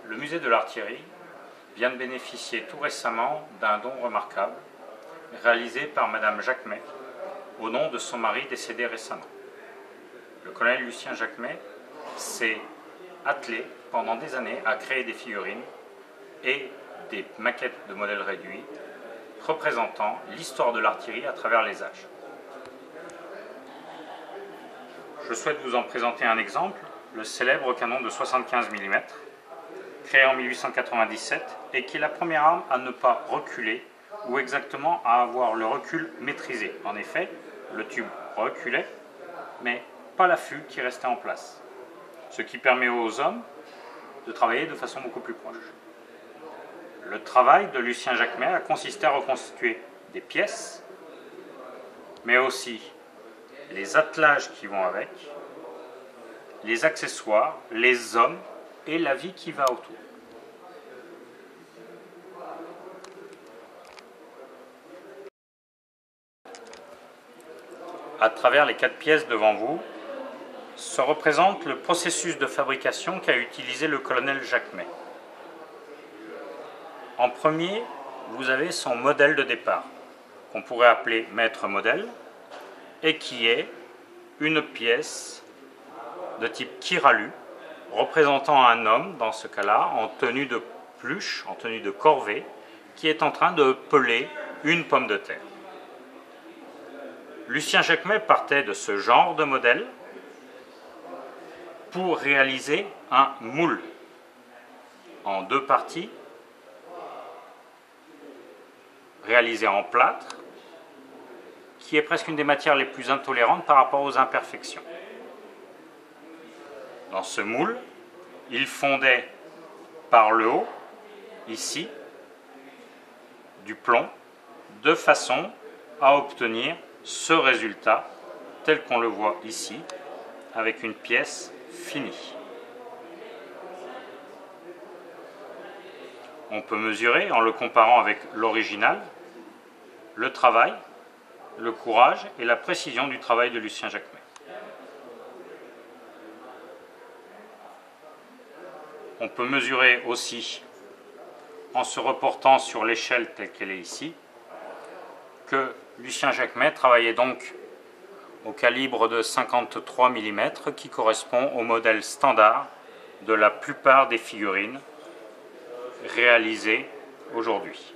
Le musée de l'artillerie vient de bénéficier tout récemment d'un don remarquable réalisé par Madame Jacquemet au nom de son mari décédé récemment. Le colonel Lucien Jacquemet s'est attelé pendant des années à créer des figurines et des maquettes de modèles réduits représentant l'histoire de l'artillerie à travers les âges. Je souhaite vous en présenter un exemple, le célèbre canon de 75 mm, créé en 1897 et qui est la première arme à ne pas reculer ou exactement à avoir le recul maîtrisé. En effet, le tube reculait, mais pas la fugue qui restait en place, ce qui permet aux hommes de travailler de façon beaucoup plus proche. Le travail de Lucien Jacquemet a consisté à reconstituer des pièces, mais aussi les attelages qui vont avec, les accessoires, les hommes et la vie qui va autour. À travers les 4 pièces devant vous, se représente le processus de fabrication qu'a utilisé le colonel Jacquemet. En premier, vous avez son modèle de départ, qu'on pourrait appeler maître modèle, et qui est une pièce de type kiralu, représentant un homme, dans ce cas-là, en tenue de pluche, en tenue de corvée, qui est en train de peler une pomme de terre. Lucien Jacquemet partait de ce genre de modèle pour réaliser un moule en 2 parties, réalisé en plâtre, qui est presque une des matières les plus intolérantes par rapport aux imperfections. Dans ce moule, il fondait par le haut, ici, du plomb, de façon à obtenir ce résultat tel qu'on le voit ici, avec une pièce finie. On peut mesurer, en le comparant avec l'original, le travail, le courage et la précision du travail de Lucien Jacquemet. On peut mesurer aussi, en se reportant sur l'échelle telle qu'elle est ici, que Lucien Jacquemet travaillait donc au calibre de 53 mm qui correspond au modèle standard de la plupart des figurines réalisées aujourd'hui.